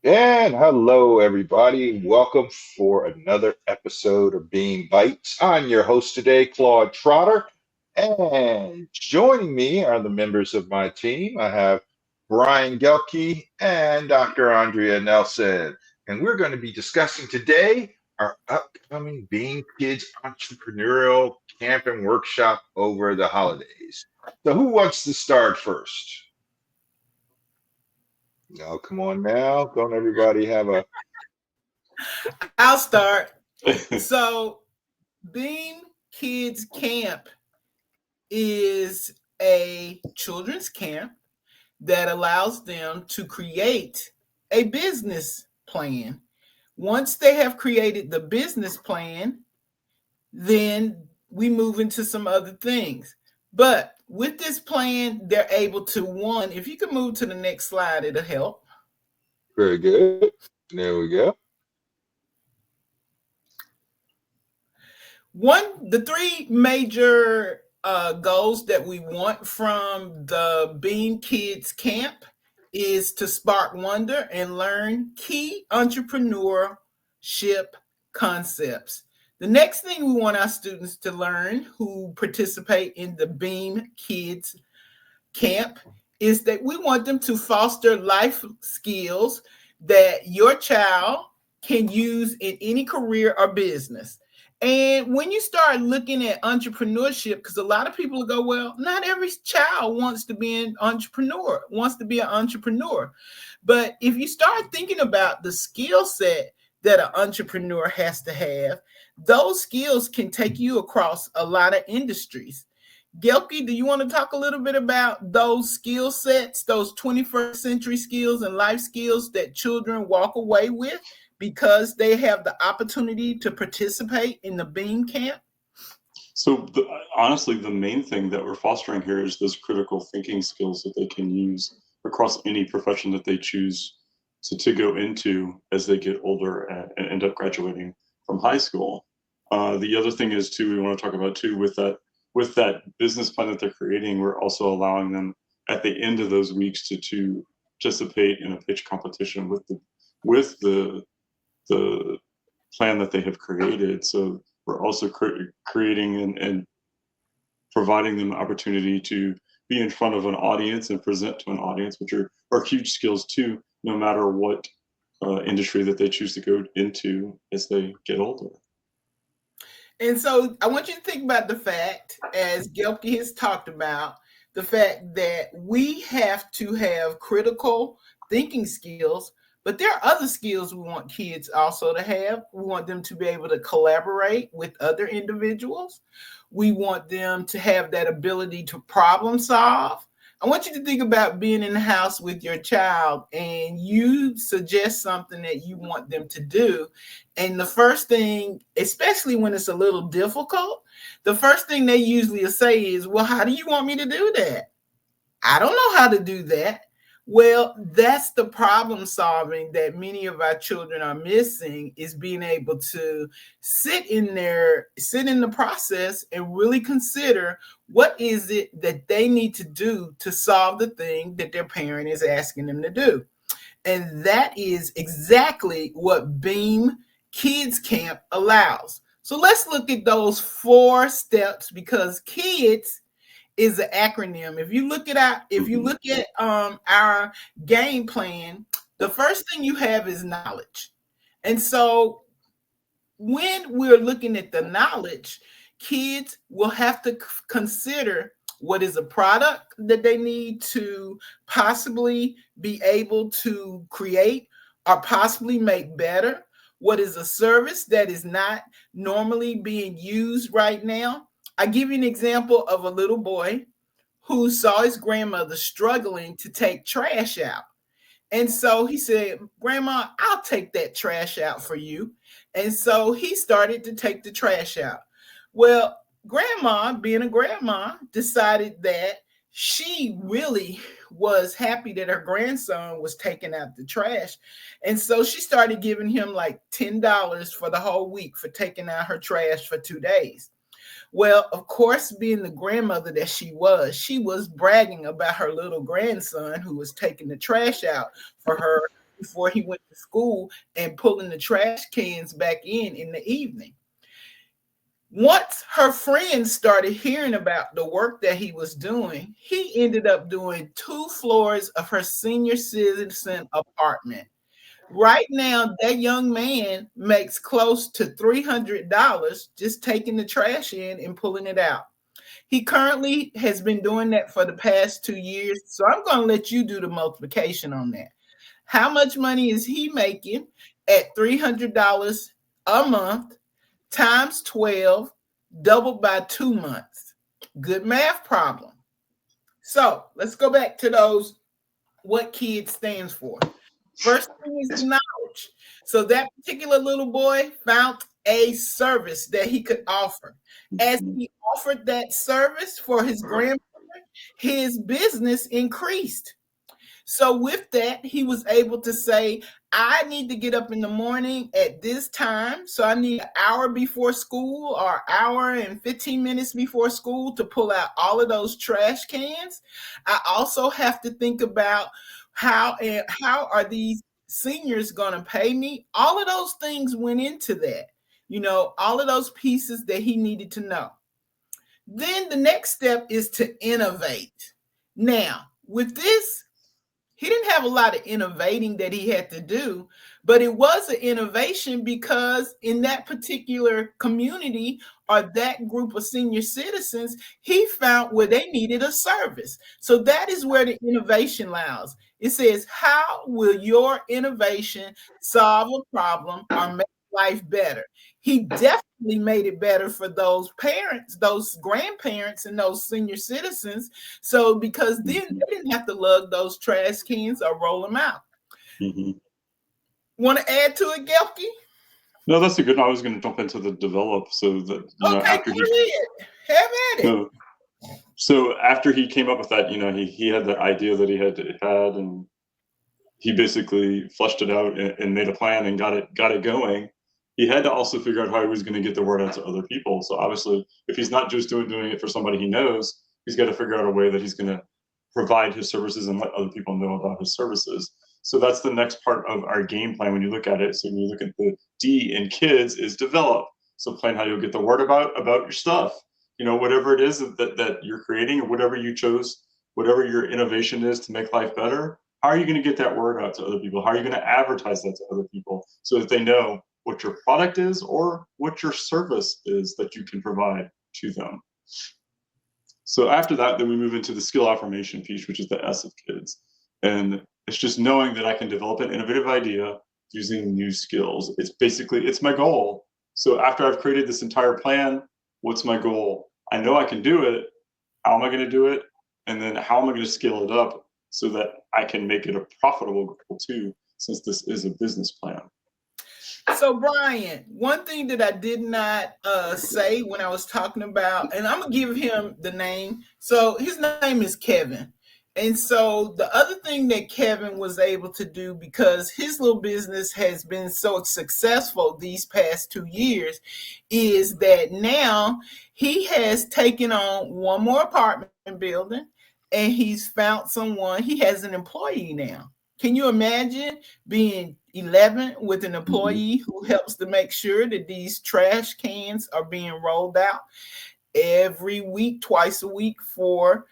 And hello, everybody. Welcome for another episode of Bean Bites. I'm your host today, Claude Trotter. And joining me are the members of my team. I have Brian Gelke and Dr. Andrea Nelson. And we're going to be discussing today our upcoming Bean Kids Entrepreneurial Camp and Workshop over the holidays. So, who wants to start first? No, come on now. Don't everybody have a I'll start. So, Beam Kids Camp is a children's camp that allows them to create a business plan. Once they have created the business plan, then we move into some other things. But with this plan, they're able to one, if you can move to the next slide, it'll help. very good. There we go. The three major goals that we want from the Bean Kids Camp is to spark wonder and learn key entrepreneurship concepts. The next thing we want our students to learn who participate in the Beam Kids Camp is that we want them to foster life skills that your child can use in any career or business. And when you start looking at entrepreneurship, because a lot of people go, well, not every child wants to be an entrepreneur, wants to be an entrepreneur. But if you start thinking about the skill set that an entrepreneur has to have, those skills can take you across a lot of industries. Gelke, do you want to talk a little bit about those skill sets, those 21st century skills and life skills that children walk away with because they have the opportunity to participate in the Beam Camp? So honestly, the main thing that we're fostering here is those critical thinking skills that they can use across any profession that they choose to go into as they get older and end up graduating from high school. The other thing is too, we want to talk about too, with that business plan that they're creating, we're also allowing them at the end of those weeks to participate in a pitch competition with the plan that they have created. So we're also creating and providing them opportunity to be in front of an audience and present to an audience, which are huge skills too, no matter what industry that they choose to go into as they get older. And so I want you to think about the fact, as Gelke has talked about, the fact that we have to have critical thinking skills, but there are other skills we want kids also to have. We want them to be able to collaborate with other individuals. We want them to have that ability to problem solve. I want you to think about being in the house with your child and you suggest something that you want them to do. And the first thing, especially when it's a little difficult, the first thing they usually say is, well, how do you want me to do that? I don't know how to do that. Well, that's the problem solving that many of our children are missing, is being able to sit in the process and really consider what is it that they need to do to solve the thing that their parent is asking them to do. And that is exactly what Beam Kids Camp allows. So let's look at those 4 steps, because kids is an acronym. If you look at our game plan, the first thing you have is knowledge. And so when we're looking at the knowledge, kids will have to consider what is a product that they need to possibly be able to create or possibly make better. What is a service that is not normally being used right now? I give you an example of a little boy who saw his grandmother struggling to take trash out. And so he said, Grandma, I'll take that trash out for you. And so he started to take the trash out. Well, Grandma, being a grandma, decided that she really was happy that her grandson was taking out the trash. And so she started giving him like $10 for the whole week for taking out her trash for 2 days. Well, of course, being the grandmother that she was bragging about her little grandson who was taking the trash out for her before he went to school and pulling the trash cans back in the evening. Once her friends started hearing about the work that he was doing, he ended up doing 2 floors of her senior citizen apartment. Right now, that young man makes close to $300 just taking the trash in and pulling it out. He currently has been doing that for the past 2 years. So I'm going to let you do the multiplication on that. How much money is he making at $300 a month times 12, doubled by 2 months? Good math problem. So let's go back to those, what KID stands for. First thing is the knowledge. So that particular little boy found a service that he could offer. As he offered that service for his grandmother, his business increased. So with that, he was able to say, I need to get up in the morning at this time. So I need an hour before school or hour and 15 minutes before school to pull out all of those trash cans. I also have to think about how are these seniors going to pay me? All of those things went into that, all of those pieces that he needed to know. Then the next step is to innovate. Now, with this, he didn't have a lot of innovating that he had to do, but it was an innovation because in that particular community or that group of senior citizens, he found where they needed a service. So that is where the innovation lies. It says, how will your innovation solve a problem or make life better? He definitely made it better for those parents, those grandparents, and those senior citizens. So because then they didn't have to lug those trash cans or roll them out. Want to add to it, Gelke? No, that's a good. I was going to jump into the develop, so that after have at it. So after he came up with that, he had the idea that he had, and he basically fleshed it out and made a plan and got it going. He had to also figure out how he was going to get the word out to other people. So obviously, if he's not just doing it for somebody he knows, he's got to figure out a way that he's going to provide his services and let other people know about his services. So that's the next part of our game plan when you look at it. So when you look at the D in KIDS is develop. So plan how you'll get the word about your stuff. Whatever it is that you're creating, or whatever you chose, whatever your innovation is to make life better, how are you going to get that word out to other people? How are you going to advertise that to other people so that they know what your product is or what your service is that you can provide to them? So after that, then we move into the skill affirmation piece, which is the S of KIDS. And it's just knowing that I can develop an innovative idea using new skills. It's my goal. So after I've created this entire plan, what's my goal? I know I can do it. How am I going to do it? And then how am I going to scale it up so that I can make it a profitable goal too, since this is a business plan? So Brian, one thing that I did not say when I was talking about, and I'm going to give him the name. So his name is Kevin. And so the other thing that Kevin was able to do, because his little business has been so successful these past 2 years, is that now he has taken on one more apartment building and he's found someone. He has an employee now. Can you imagine being 11 with an employee who helps to make sure that these trash cans are being rolled out every week, twice a week for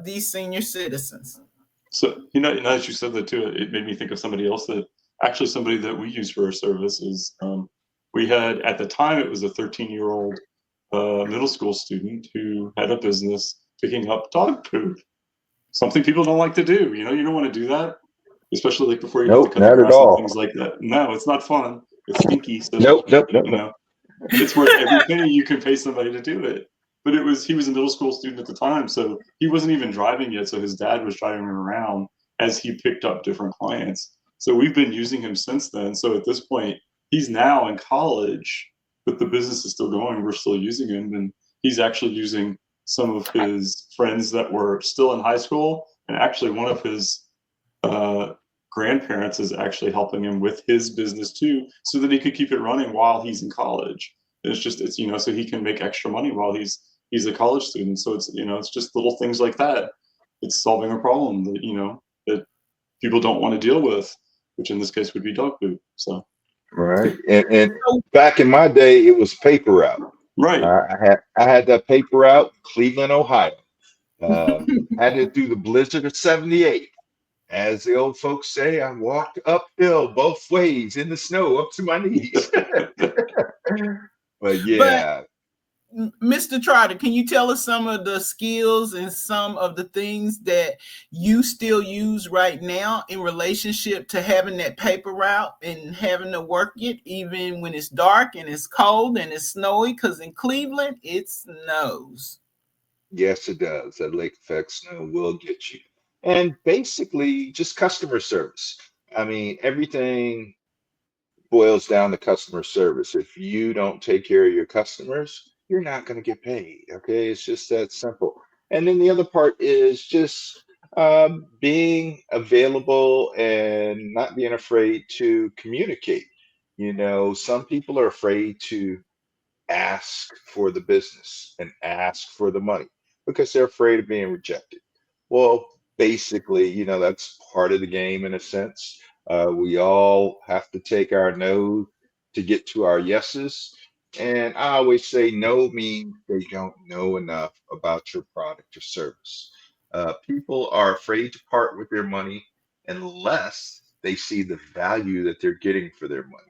these senior citizens? So, now that you said that too, it made me think of somebody else somebody that we use for our service is, we had, at the time, it was a 13-year-old middle school student who had a business picking up dog poop. Something people don't like to do. You don't want to do that, especially like before you have to cut the grass and things like that. No, it's not fun. It's stinky. So Nope. It's worth every penny you can pay somebody to do it. But he was a middle school student at the time, so he wasn't even driving yet. So his dad was driving him around as he picked up different clients. So we've been using him since then. So at this point, he's now in college, but the business is still going. We're still using him, and he's actually using some of his friends that were still in high school, and actually one of his grandparents is actually helping him with his business too, so that he could keep it running while he's in college. It's so he can make extra money while he's a college student. So it's just little things like that. It's solving a problem that that people don't want to deal with. which in this case would be dog food. So Right. And So, back in my day, it was paper route. right. I had that paper route, Cleveland, Ohio. Had to do the blizzard of '78. As the old folks say, I walked uphill both ways in the snow up to my knees. But but yeah, Mr. Trotter, can you tell us some of the skills and some of the things that you still use right now in relationship to having that paper route and having to work it even when it's dark and it's cold and it's snowy? Because in Cleveland, it snows. yes, it does. That lake effect snow will get you. And basically, just customer service. I mean, everything boils down to customer service. If you don't take care of your customers, you're not going to get paid. Okay, it's just that simple. And then the other part is just being available and not being afraid to communicate. Some people are afraid to ask for the business and ask for the money because they're afraid of being rejected. Well, basically, that's part of the game in a sense. We all have to take our no to get to our yeses. And I always say no means they don't know enough about your product or service. People are afraid to part with their money unless they see the value that they're getting for their money.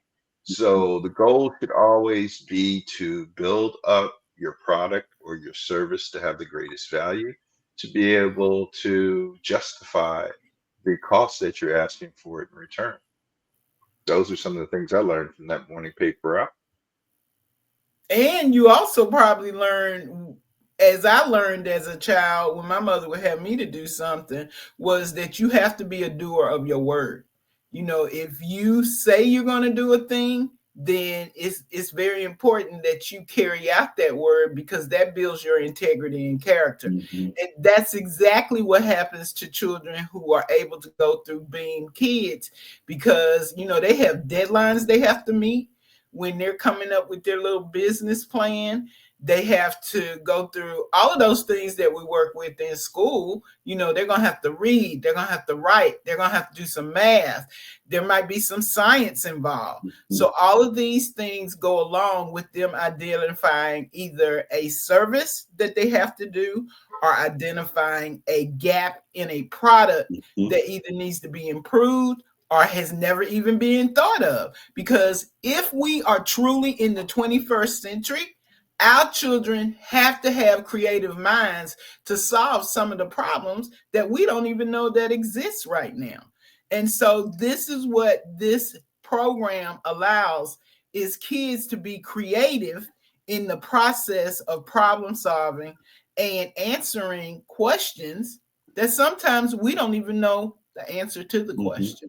So the goal should always be to build up your product or your service to have the greatest value, to be able to justify the cost that you're asking for it in return. Those are some of the things I learned from that morning paper out. And you also probably learned, as I learned as a child, when my mother would have me to do something, was that you have to be a doer of your word. If you say you're going to do a thing, then it's very important that you carry out that word because that builds your integrity and character. Mm-hmm. And that's exactly what happens to children who are able to go through B.E.A.M Kids because, they have deadlines they have to meet when they're coming up with their little business plan. They have to go through all of those things that we work with in school. They're going to have to read, they're going to have to write, they're going to have to do some math. There might be some science involved. Mm-hmm. So all of these things go along with them identifying either a service that they have to do or identifying a gap in a product Mm-hmm. that either needs to be improved or has never even been thought of. Because if we are truly in the 21st century, our children have to have creative minds to solve some of the problems that we don't even know that exists right now. And so this is what this program allows is kids to be creative in the process of problem solving and answering questions that sometimes we don't even know the answer to the Mm-hmm. question.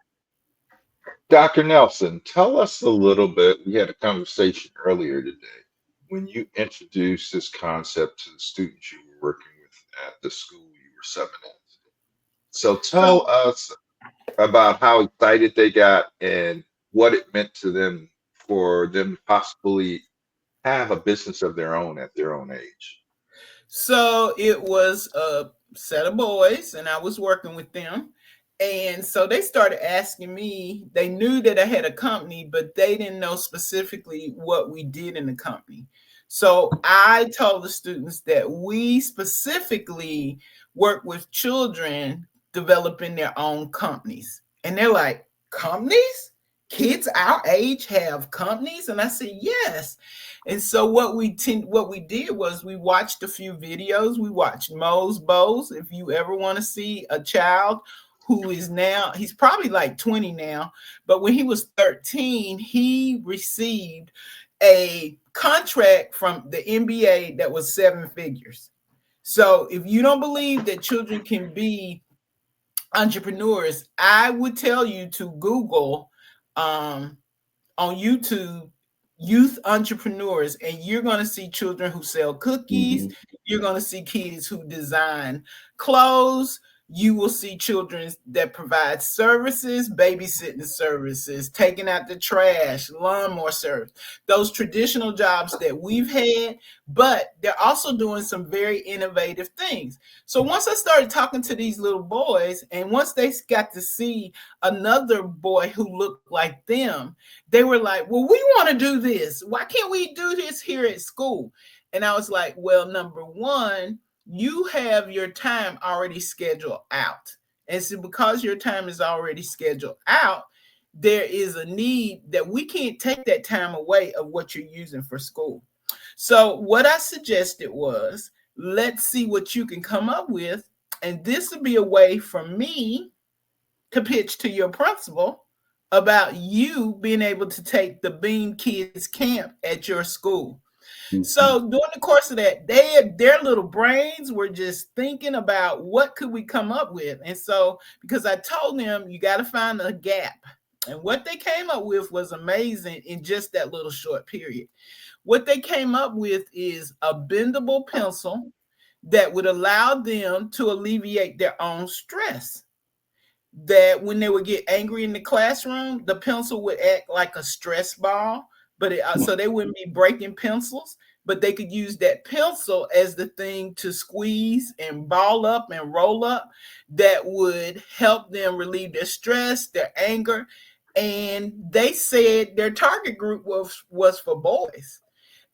Dr. Nelson, tell us a little bit. We had a conversation earlier today when you introduced this concept to the students you were working with at the school you were subbing at. So So tell us about how excited they got and what it meant to them for them to possibly have a business of their own at their own age. So it was a set of boys, and I was working with them. And so they started asking me, they knew that I had a company, but they didn't know specifically what we did in the company. So I told the students that we specifically work with children developing their own companies. And they're like, companies? Kids our age have companies? And I said, yes. And so what we did was we watched a few videos. We watched Moe's Bows. If you ever want to see a child who is now, he's probably like 20 now, but when he was 13, he received a contract from the NBA that was 7 figures. So if you don't believe that children can be entrepreneurs, I would tell you to Google on YouTube youth entrepreneurs, and you're going to see children who sell cookies. Mm-hmm. You're going to see kids who design clothes. you will see children that provide services, babysitting services, taking out the trash, lawnmower service, those traditional jobs that we've had, but they're also doing some very innovative things. So once I started talking to these little boys, and once they got to see another boy who looked like them, they were like, well, we want to do this. Why can't we do this here at school? And I was like, well, number one, you have your time already scheduled out. And so because your time is already scheduled out, there is a need that we can't take that time away of what you're using for school. So what I suggested was, let's see what you can come up with. And this would be a way for me to pitch to your principal about you being able to take the B.E.A.M Kids Camp at your school. So during the course of that, their little brains were just thinking about what could we come up with. And so because I told them you got to find a gap. And what they came up with was amazing in just that little short period. What they came up with is a bendable pencil that would allow them to alleviate their own stress. That when they would get angry in the classroom, the pencil would act like a stress ball, but so they wouldn't be breaking pencils, but they could use that pencil as the thing to squeeze and ball up and roll up that would help them relieve their stress, their anger. And they said their target group was for boys.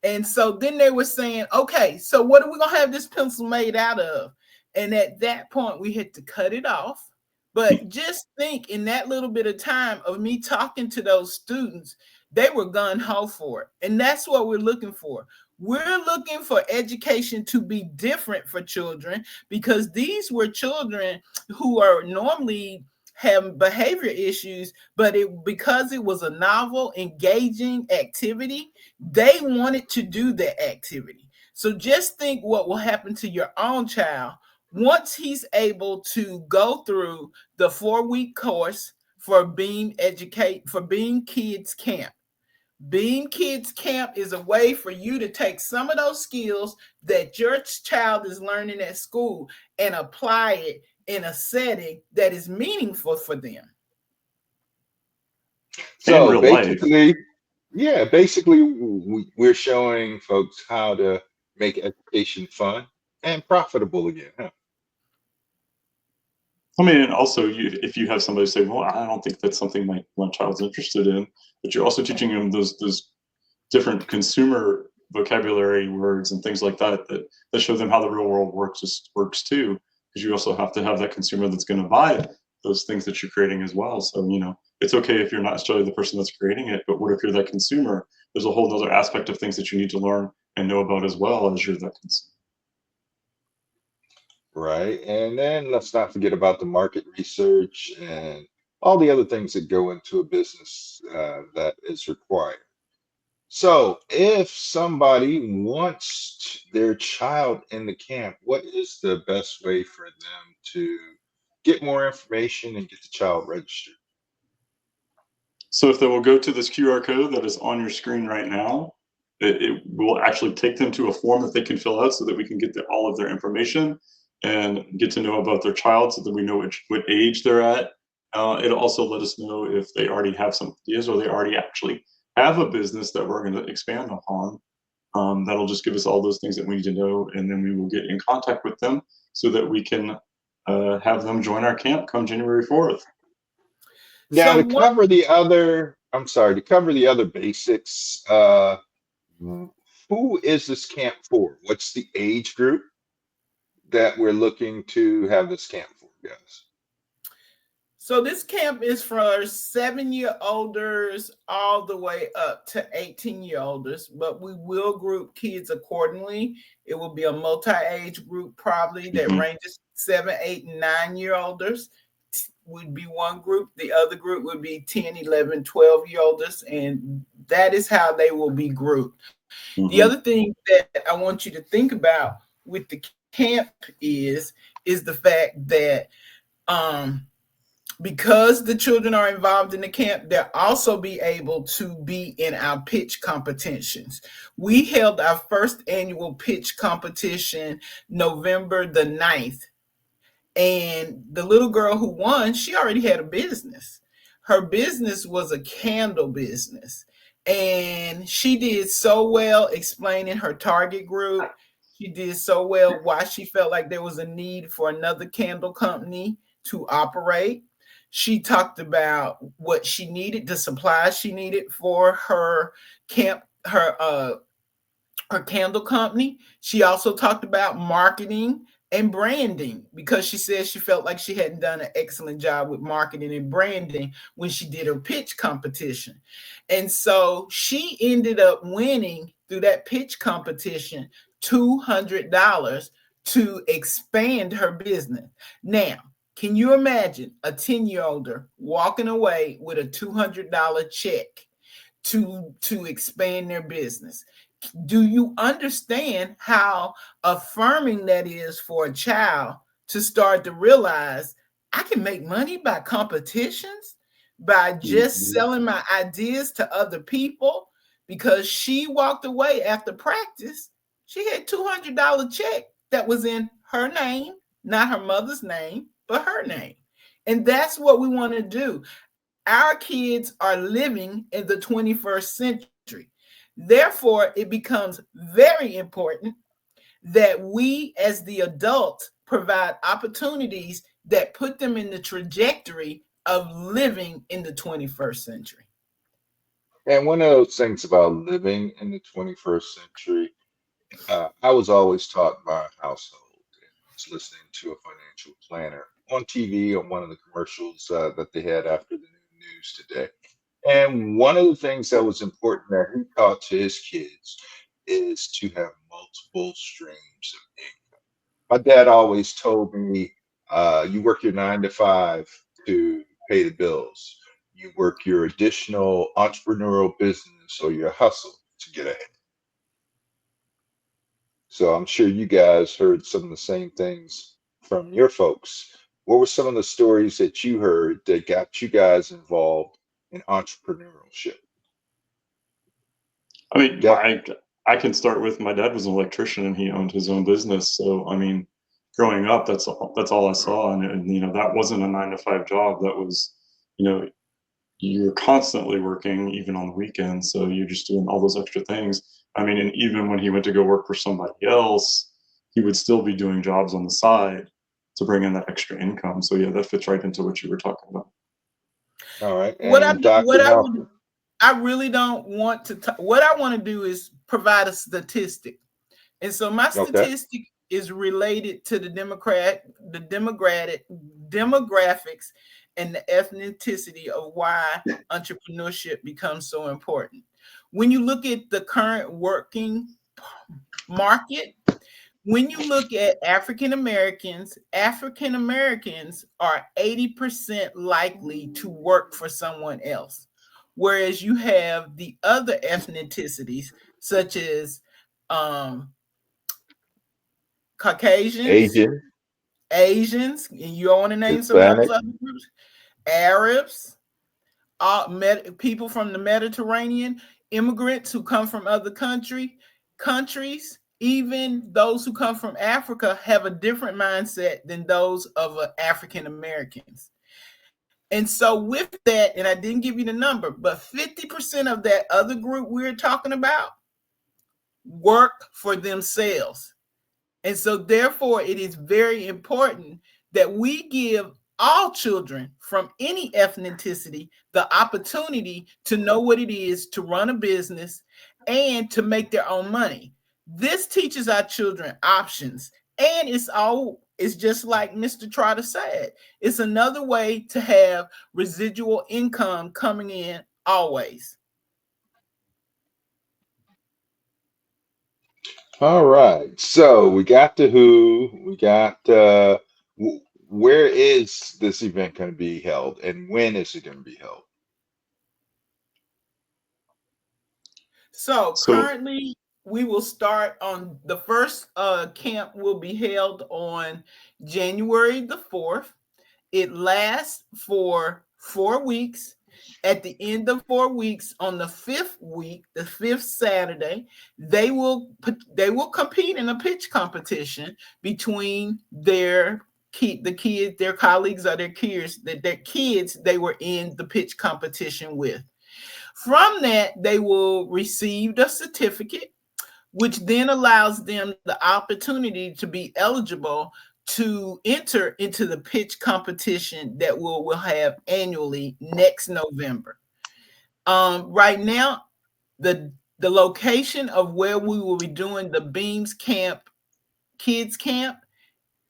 And so then they were saying, okay, so what are we going to have this pencil made out of? And at that point, we had to cut it off. But just think, in that little bit of time of me talking to those students, they were gun ho for it. And that's what we're looking for. We're looking for education to be different for children, because these were children who are normally have behavior issues, but because it was a novel, engaging activity, they wanted to do that activity. So just think what will happen to your own child once he's able to go through the 4-week course for B.E.A.M Kids Camp. B.E.A.M Kids Camp is a way for you to take some of those skills that your child is learning at school and apply it in a setting that is meaningful for them. In So real life. basically, we're showing folks how to make education fun and profitable again, huh? I mean, and also, if you have somebody say, well, I don't think that's something my child's interested in, but you're also teaching them those different consumer vocabulary words and things like that show them how the real world works too, because you also have to have that consumer that's going to buy those things that you're creating as well. So it's okay if you're not necessarily the person that's creating it, but what if you're that consumer? There's a whole other aspect of things that you need to learn and know about as well as you're that consumer. Right. And then let's not forget about the market research and all the other things that go into a business that is required. So, if somebody wants their child in the camp, what is the best way for them to get more information and get the child registered? So if they will go to this QR code that is on your screen right now, it will actually take them to a form that they can fill out so that we can get all of their information and get to know about their child so that we know what age they're at. It'll also let us know if they already have some ideas or they already actually have a business that we're going to expand upon. That'll just give us all those things that we need to know, and then we will get in contact with them so that we can have them join our camp come January 4th. Now, So to what cover the other, I'm sorry, to cover the other basics, who is this camp for? What's the age group that we're looking to have this camp for, guys? So this camp is for 7-year-olders all the way up to 18-year-olders, but we will group kids accordingly. It will be a multi-age group probably that ranges 7, 8, and 9-year-olders would be one group. The other group would be 10, 11, 12-year-olders, and that is how they will be grouped. The other thing that I want you to think about with the camp is the fact that because the children are involved in the camp, they'll also be able to be in our pitch competitions. We held our first annual pitch competition November the 9th. And the little girl who won, she already had a business. Her business was a candle business. And she did so well explaining her target group. She did so well why she felt like there was a need for another candle company to operate. She talked about what she needed, the supplies she needed for her camp, her candle company. She also talked about marketing and branding because she said she felt like she hadn't done an excellent job with marketing and branding when she did her pitch competition. And so she ended up winning through that pitch competition $200 to expand her business. Now, can you imagine a 10-year-older walking away with a $200 check to expand their business? Do you understand how affirming that is for a child to start to realize I can make money by competitions, by just Mhm. selling my ideas to other people? Because she walked away after practice, she had $200 check that was in her name, not her mother's name, but her name. And that's what we want to do. Our kids are living in the 21st century. Therefore, it becomes very important that we, as the adults, provide opportunities that put them in the trajectory of living in the 21st century. And one of those things about living in the 21st century, I was always taught by a household. And I was listening to a financial planner on TV on one of the commercials that they had after the news today. And one of the things that was important that he taught to his kids is to have multiple streams of income. My dad always told me, you work your 9 to 5 to pay the bills. You work your additional entrepreneurial business or your hustle to get ahead. So I'm sure you guys heard some of the same things from your folks. What were some of the stories that you heard that got you guys involved in entrepreneurship? I mean, Yep. I can start with my dad was an electrician and he owned his own business. So I mean, growing up, that's all I saw, and you know that wasn't a 9 to 5 job. That was, you know, you're constantly working even on the weekends. So you're just doing all those extra things. I mean, and even when he went to go work for somebody else, he would still be doing jobs on the side to bring in that extra income. So yeah, that fits right into what you were talking about. All right. What I And do, Dr. what I would, Malcolm. I really don't want to. What I want to do is provide a statistic. And so my Okay. statistic is related to the demographics and the ethnicity of why entrepreneurship becomes so important. When you look at the current working market, when you look at African Americans are 80% likely to work for someone else. Whereas you have the other ethnicities, such as um, Caucasians, Asian, Asians, and you want to name some of those Hispanic. other groups, Arabs, people from the Mediterranean, immigrants who come from other countries, even those who come from Africa have a different mindset than those of African Americans. And so with that, and I didn't give you the number, but 50% of that other group we're talking about work for themselves. And so, therefore, it is very important that we give all children from any ethnicity the opportunity to know what it is to run a business and to make their own money. This teaches our children options. And it's just like Mr. Trotter said, it's another way to have residual income coming in always. All right. So we got the who, we got where is this event going to be held and when is it going to be held? So So currently, we will start on the first camp will be held on January the 4th. It lasts for 4 weeks. At the end of 4 weeks, on the fifth week, the fifth Saturday, they will compete in a pitch competition between their the kids, their colleagues or their kids they were in the pitch competition with. From that, they will receive the certificate, which then allows them the opportunity to be eligible to enter into the pitch competition that we'll have annually next November. Right now, the location of where we will be doing the B.E.A.M camp, K.I.D.S camp,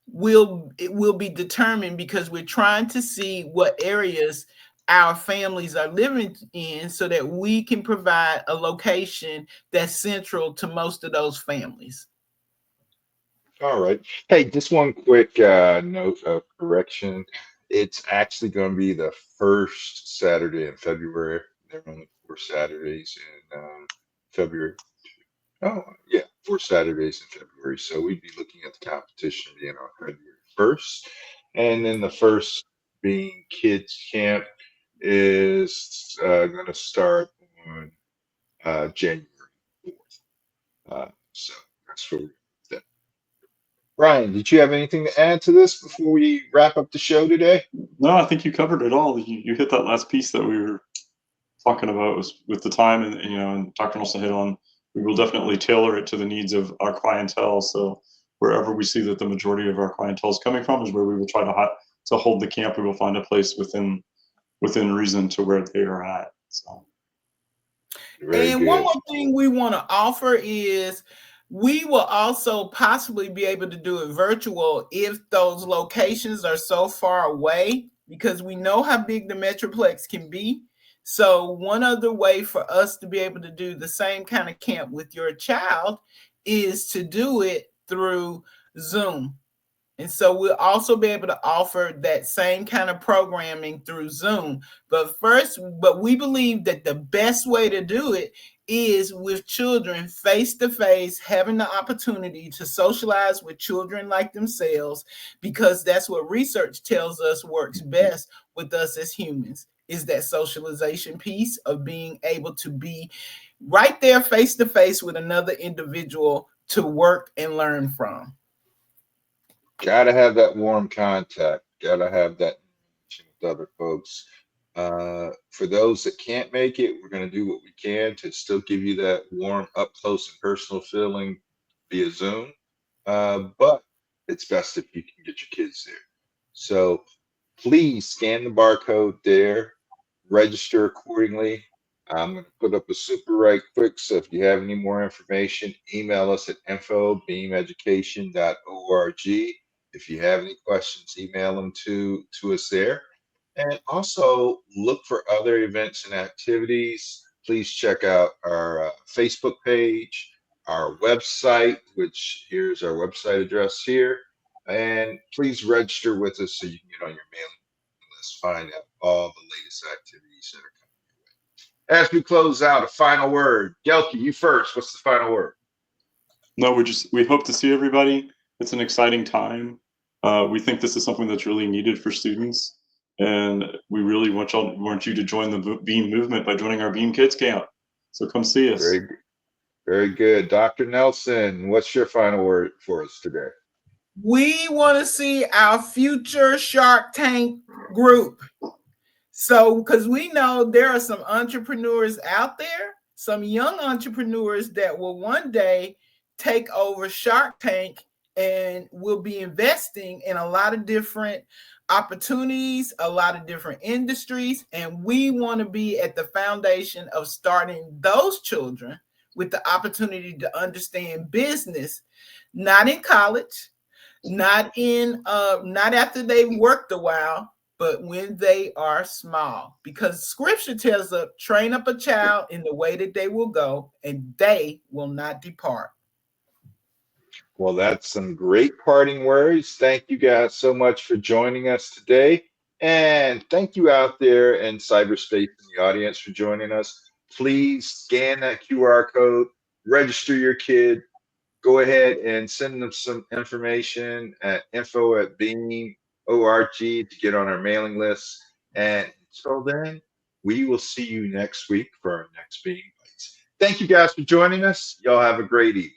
it will be determined because we're trying to see what areas our families are living in so that we can provide a location that's central to most of those families. All right. Hey, just one quick note of correction. It's actually going to be the first Saturday in February. There are only 4 Saturdays in February. Oh, yeah, 4 Saturdays in February. So we'd be looking at the competition being on February 1st. And then the first being Kids Camp is going to start on January 4th. So that's where we're at. Brian, did you have anything to add to this before we wrap up the show today? No, I think you covered it all. You hit that last piece that we were talking about was with the time, and Dr. Nelson hit on. We will definitely tailor it to the needs of our clientele. So wherever we see that the majority of our clientele is coming from is where we will try to hold the camp. We will find a place within reason to where they are at. So. Very and good. one more thing we want to offer is we will also possibly be able to do it virtual if those locations are so far away, because we know how big the Metroplex can be. So one other way for us to be able to do the same kind of camp with your child is to do it through Zoom. And so we'll also be able to offer that same kind of programming through Zoom. But we believe that the best way to do it is with children face to face, having the opportunity to socialize with children like themselves, because that's what research tells us works best with us as humans, is that socialization piece of being able to be right there face to face with another individual to work and learn from. Gotta have that warm contact. Gotta have that interaction with other folks. For those that can't make it, we're going to do what we can to still give you that warm, up close and personal feeling via Zoom. But it's best if you can get your kids there. So please scan the barcode there, register accordingly. I'm going to put up a super right quick. So if you have any more information, email us at info@beameducation.org. If you have any questions, email them to us there. And also look for other events and activities. Please check out our Facebook page, our website, which here's our website address here. And please register with us so you can get on your mailing list, find out all the latest activities that are coming your way. As we close out, a final word. Gelke, you first. What's the final word? No, we hope to see everybody. It's an exciting time. We think this is something that's really needed for students, and we really want you to join the B.E.A.M movement by joining our B.E.A.M Kids Camp. So come see us. Very good. Very good. Dr. Nelson, what's your final word for us today? We want to see our future Shark Tank group. So, because we know there are some entrepreneurs out there, some young entrepreneurs that will one day take over Shark Tank and will be investing in a lot of different opportunities, a lot of different industries. And we want to be at the foundation of starting those children with the opportunity to understand business, not in college, not after they've worked a while, but when they are small, because scripture tells us, train up a child in the way that they will go, and they will not depart. Well, that's some great parting words. Thank you guys so much for joining us today. And thank you out there in cyberspace in the audience for joining us. Please scan that QR code, register your kid, go ahead and send them some information at info@beam.org to get on our mailing list. And until then, we will see you next week for our next Beam Bites. Thank you guys for joining us. Y'all have a great evening.